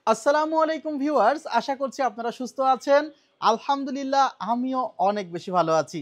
আসসালামু আলাইকুম ভিউয়ার্স, আশা করছি আপনারা সুস্থ আছেন। আলহামদুলিল্লাহ আমিও অনেক বেশি ভালো আছি।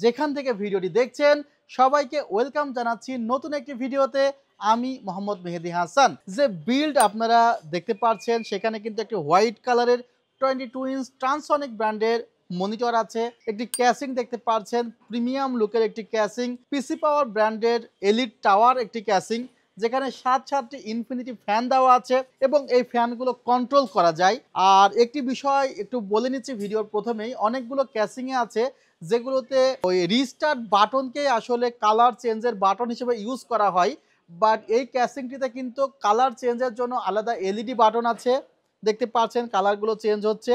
যেখান থেকে ভিডিওটি দেখছেন সবাইকে ওয়েলকাম জানাচ্ছি নতুন একটি ভিডিওতে। আমি মোহাম্মদ মেহেদি হাসান। যে বিল্ড আপনারা দেখতে পাচ্ছেন সেখানে কিন্তু একটি হোয়াইট কালারের 22 ইঞ্চ ট্রান্সসনিক ব্র্যান্ডের মনিটর আছে, একটি ক্যাসিং দেখতে পাচ্ছেন প্রিমিয়াম লুকের একটি ক্যাসিং, পিসি পাওয়ার ব্র্যান্ডের এলিট টাওয়ার একটি ক্যাসিং, যেখানে 7টি ইনফিনিটি ফ্যান দেওয়া আছে এবং এই ফ্যানগুলো কন্ট্রোল করা যায়। আর একটি বিষয় একটু বলে নিচ্ছি ভিডিওর প্রথমেই, অনেকগুলো ক্যাসিংয়ে আছে যেগুলোতে ওই রিস্টার্ট বাটনকে আসলে কালার চেঞ্জের বাটন হিসেবে ইউজ করা হয়, বাট এই ক্যাসিংটিতে কিন্তু কালার চেঞ্জের জন্য আলাদা এলইডি বাটন আছে, দেখতে পাচ্ছেন কালারগুলো চেঞ্জ হচ্ছে।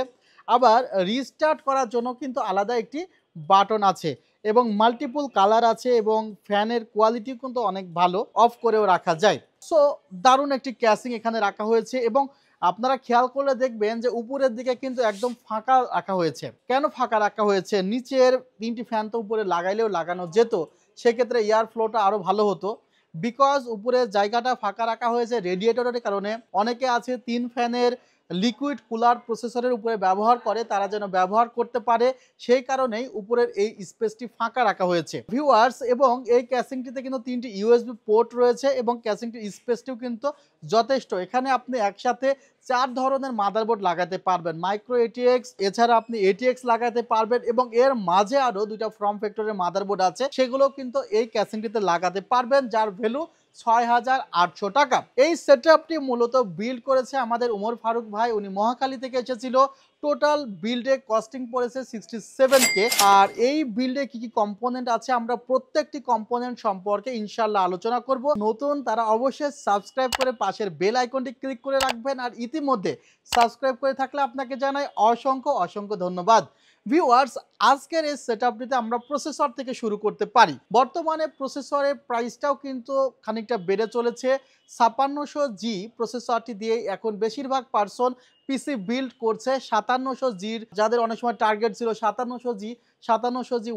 আবার রিস্টার্ট করার জন্য কিন্তু আলাদা একটি বাটন আছে এবং মাল্টিপল কালার আছে এবং ফ্যানের কোয়ালিটি কিন্তু অনেক ভালো, অফ করেও রাখা যায়। সো দারুণ একটি ক্যাসিং এখানে রাখা হয়েছে এবং আপনারা খেয়াল করলে দেখবেন যে উপরের দিকে কিন্তু একদম ফাঁকা রাখা হয়েছে। কেন ফাঁকা রাখা হয়েছে? নিচের 3টি ফ্যান তো উপরে লাগাইলেও লাগানো যেত, সেক্ষেত্রে এয়ার ফ্লোটা আরও ভালো হতো। বিকজ উপরে জায়গাটা ফাঁকা রাখা হয়েছে রেডিয়েটরের কারণে। অনেকে আছে 3 ফ্যানের লিকুইড কুলার প্রসেসরের উপরে ব্যবহার করে, তারা যেন ব্যবহার করতে পারে, সেই কারণেই উপরের এই স্পেসটি ফাঁকা রাখা হয়েছে ভিউয়ার্স। এবং এই ক্যাসিংটিতে কিন্তু 3টি ইউএসবি পোর্ট রয়েছে এবং ক্যাসিংটির স্পেসটিও কিন্তু যথেষ্ট। এখানে আপনি একসাথে 4 ধরনের মাদারবোর্ড লাগাতে পারবেন, মাইক্রো এটিএক্স, এছাড়া আপনি এটিএক্স লাগাতে পারবেন এবং এর মাঝে আরও 2টা ফর্ম ফ্যাক্টরের মাদারবোর্ড আছে, সেগুলো কিন্তু এই ক্যাসিংটিতে লাগাতে পারবেন, যার ভ্যালু ৬,৮০০ টাকা। এই সেটআপটি মূলত বিল্ড করেছে আমাদের উমর ফারুক ভাই, উনি মহাখালী থেকে এসেছিল। টোটাল বিল্ডে কস্টিং পড়েছে 67K। আর এই বিল্ডে কি কি কম্পোনেন্ট আছে আমরা প্রত্যেকটি কম্পোনেন্ট সম্পর্কে ইনশাল্লাহ আলোচনা করব। নতুন তারা অবশ্যই সাবস্ক্রাইব করে পাশের বেল আইকনটি ক্লিক করে রাখবেন, আর ইতিমধ্যে সাবস্ক্রাইব করে থাকলে আপনাকে জানাই অসংখ্য অসংখ্য ধন্যবাদ। ভিউয়ার্স, আজকের এই সেটআপটিতে আমরা প্রসেসর থেকে শুরু করতে পারি। বর্তমানে প্রসেসরের প্রাইসটাও কিন্তু খানিকটা বেড়ে চলেছে। 5600G প্রসেসরটি দিয়ে এখন বেশিরভাগ পার্সন পিসি বিল্ড করছে। 5700Gর যাদের অনেক সময় টার্গেট ছিল 5700G,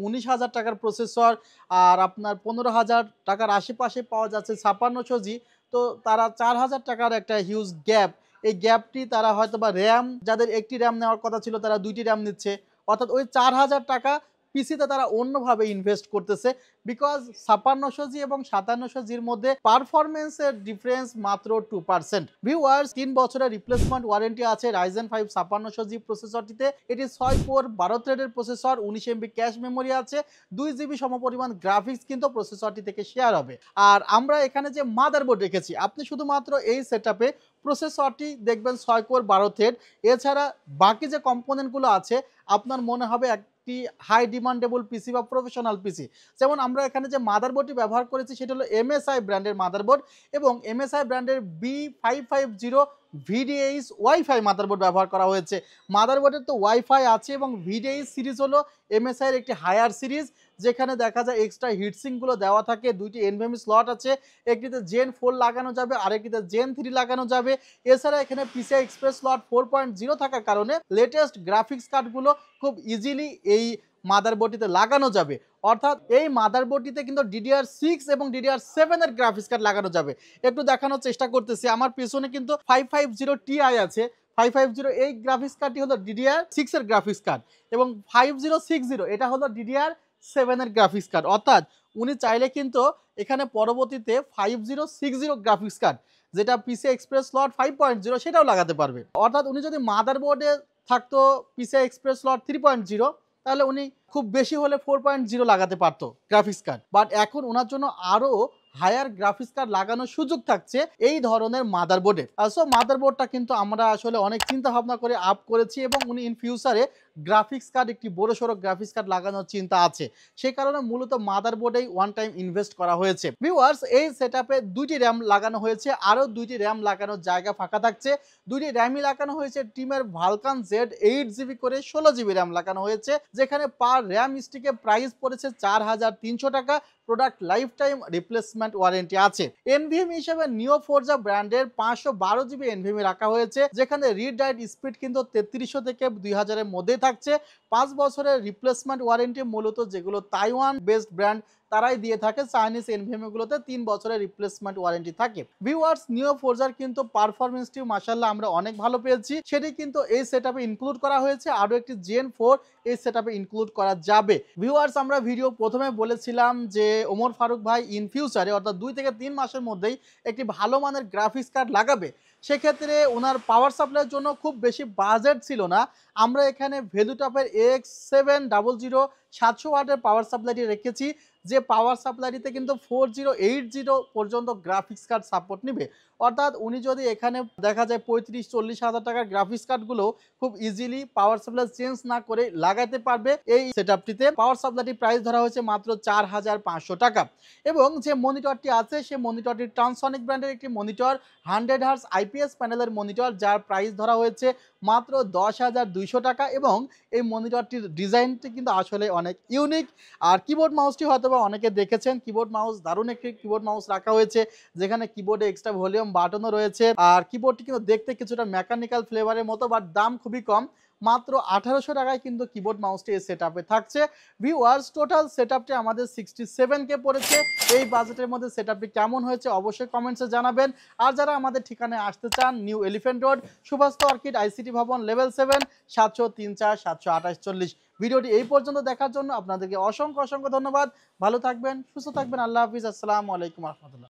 19,000 টাকার প্রসেসর আর আপনার 15,000 টাকার আশেপাশে পাওয়া যাচ্ছে 5600G। তো তারা 4,000 টাকার একটা হিউজ গ্যাপ, এই গ্যাপটি তারা হয়তো বা র্যাম, যাদের একটি র্যাম নেওয়ার কথা ছিল তারা 2টি র্যাম নিচ্ছে, অর্থাৎ ওই 4,000 টাকা পিসিতে তারা অন্যভাবে ইনভেস্ট করতেছে। বিকজ 5600G এবং 5700Gর মধ্যে পারফরমেন্সের ডিফারেন্স মাত্র 2%। ভিউয়ার্স, 3 বছরের রিপ্লেসমেন্ট ওয়ারেন্টি আছে রাইজেন 5 5600G প্রসেসরটিতে। এটি 6 কোর 12 থ্রেডের প্রসেসর, 19 MB ক্যাশ মেমোরি আছে, 2 GB সমপরিমাণ গ্রাফিক্স কিন্তু প্রসেসরটি থেকে শেয়ার হবে। আর আমরা এখানে যে মাদারবোর্ড রেখেছি, আপনি শুধুমাত্র এই সেটআপে প্রসেসরটি দেখবেন 6 কোর 12 থ্রেড, এছাড়া বাকি যে কম্পোনেন্টগুলো আছে আপনার মনে হবে একটি হাই ডিমান্ডেবল পিসি বা প্রফেশনাল পিসি। যেমন আমরা এখানে যে মাদারবোর্ডটি ব্যবহার করেছি সেটা হলো MSI ব্র্যান্ডের মাদারবোর্ড এবং MSI ব্র্যান্ডের B550 VDH ওয়াইফাই মাদারবোর্ড ব্যবহার করা হয়েছে। মাদারবোর্ডের তো ওয়াইফাই আছে এবং VDH সিরিজ হলো MSI এর একটি হায়ার সিরিজ, যেখানে দেখা যায় এক্সট্রা হিটসিংগুলো দেওয়া থাকে। 2টি এনভিএমই স্লট আছে, একটিতে Gen 4 লাগানো যাবে, আরেকটিতে Gen 3 লাগানো যাবে। এছাড়া এখানে PCI এক্সপ্রেস স্লট 4.0 থাকার কারণে লেটেস্ট গ্রাফিক্স কার্ডগুলো খুব ইজিলি এই মাদারবোর্ডটিতে লাগানো যাবে। অর্থাৎ এই মাদারবোর্ডটিতে কিন্তু DDR6 এবং DDR7 এর গ্রাফিক্স কার্ড লাগানো যাবে। একটু দেখানোর চেষ্টা করতেছি, আমার পিছনে কিন্তু 550 Ti আছে। 550 এই গ্রাফিক্স কার্ডটি হলো DDR6 এর গ্রাফিক্স কার্ড এবং 5060 এটা হলো DDR7 এর গ্রাফিক্স কার্ড। অর্থাৎ উনি চাইলে কিন্তু এখানে পরবর্তীতে 5060 গ্রাফিক্স কার্ড, যেটা পিসি এক্সপ্রেস স্লট 5.0, সেটাও লাগাতে পারবে। অর্থাৎ উনি যদি মাদারবোর্ডে থাকতো পিসি এক্সপ্রেস স্লট 3.0, তাহলে উনি খুব বেশি হলে 4.0 লাগাতে পারতো গ্রাফিক্স কার্ড, বাট এখন ওনার জন্য আরও হায়ার গ্রাফিক্স কার্ড লাগানোর সুযোগ থাকছে এই ধরনের মাদারবোর্ডে। সো মাদারবোর্ডটা কিন্তু আমরা আসলে অনেক চিন্তা ভাবনা করে আপ করেছি এবং উনি ইন ফিউচারে গ্রাফিক্স কার্ড, একটি বড় সড়ো গ্রাফিক্স কার্ড লাগানোর চিন্তা আছে, সেই কারণে মূলত মাদারবোর্ডেই ওয়ান টাইম ইনভেস্ট করা হয়েছে। ভিউয়ার্স, এই সেটআপে 2টি র্যাম লাগানো হয়েছে, আরও 2টি র্যাম লাগানোর জায়গা ফাঁকা থাকছে। 2টি র্যামই লাগানো হয়েছে টিমের ভালকান Z 8 GB করে 16 GB র্যাম লাগানো হয়েছে, যেখানে পার র্যাম স্টিকে প্রাইস পড়েছে 4,300 টাকা। Product life time replacement warranty আছে। এনভিএমই হিসেবে নিও ফোরজা ব্র্যান্ডের 512 GB এনভিএমই রাখা হয়েছে, যেখানে রিড রাইট স্পিড কিন্তু 3300 থেকে 2000 এর মধ্যে থাকছে। 5 বছরের রিপ্লেসমেন্ট ওয়ারেন্টি মূলত যেগুলো তাইওয়ান বেসড ব্র্যান্ড তারাই দিয়ে থাকে। চাইনিজ এনভিএমই গুলোতে 3 বছরের রিপ্লেসমেন্ট ওয়ারেন্টি থাকে। ভিউয়ার্স, নিও ফোরজার কিন্তু পারফরম্যান্সটিও মাশাআল্লাহ আমরা অনেক ভালো পেয়েছি। সেটি কিন্তু এই সেটআপে ইনক্লুড করা হয়েছে। আরো একটি জেন 4 এই সেটআপে ইনক্লুড করা যাবে। ভিউয়ার্স, আমরা ভিডিও প্রথমে বলেছিলাম যে ওমর ফারুক ভাই ইন ফিউচারে অর্থাৎ 2 থেকে 3 মাসের মধ্যেই একটি ভালো মানের গ্রাফিক্স কার্ড লাগাবে। সেক্ষেত্রে ওনার পাওয়ার সাপ্লাইয়ের জন্য খুব বেশি বাজেট ছিল না। আমরা এখানে ভ্যালুটপের AX700 700 ওয়াটের পাওয়ার সাপ্লাইটি রেখেছি, যে পাওয়ার সাপ্লাইটিতে কিন্তু 4080 পর্যন্ত গ্রাফিক্স কার্ড সাপোর্ট নিবে। অর্থাৎ উনি যদি এখানে দেখা যায় 35-40 হাজার টাকার গ্রাফিক্স কার্ডগুলো খুব ইজিলি পাওয়ার সাপ্লাই চেঞ্জ না করে লাগাতে পারবে। এই সেটআপটিতে পাওয়ার সাপ্লাইটি প্রাইস ধরা হয়েছে মাত্র 4500 টাকা। এবং যে মনিটরটি আছে সেই মনিটরটি ট্রান্সসনিক ব্র্যান্ডের একটি মনিটর, 100 হার্টজ আইপিএস প্যানেলের মনিটর, যার প্রাইস ধরা হয়েছে মাত্র 10,200 টাকা। এবং এই মনিটরটির ডিজাইনটি কিন্তু আসলে অনেক ইউনিক। আর কিবোর্ড মাউসটি হয়তোবা অনেকে দেখেছেন, কিবোর্ড মাউস দারুণ একটি কিবোর্ড মাউস রাখা হয়েছে, যেখানে কিবোর্ডে এক্সট্রা ভলিউম বাটনও রয়েছে। আর কিবোর্ডটি কিন্তু দেখতে কিছুটা মেকানিক্যাল ফ্লেভারের মতো, বাট দাম খুবই কম। মাত্র 1800 টাকায় কিন্তু কিবোর্ড মাউসটি এই সেটআপে থাকছে। ভিউয়ার্স, টোটাল সেটআপটি আমাদের 67K পড়েছে। এই বাজেটের মধ্যে সেটআপটি কেমন হয়েছে অবশ্যই কমেন্টসে জানাবেন। আর যারা আমাদের ঠিকানায় আসতে চান, New Elephant Road, Subhash Orchid, ICT Bhaban, level 7, 703-4 728 40। ভিডিওটি এই পর্যন্ত দেখার জন্য আপনাদেরকে অসংখ্য ধন্যবাদ। ভালো থাকবেন, সুস্থ থাকবেন। আল্লাহ হাফিজ। আসসালামু আলাইকুম রহমতুল্লাহ।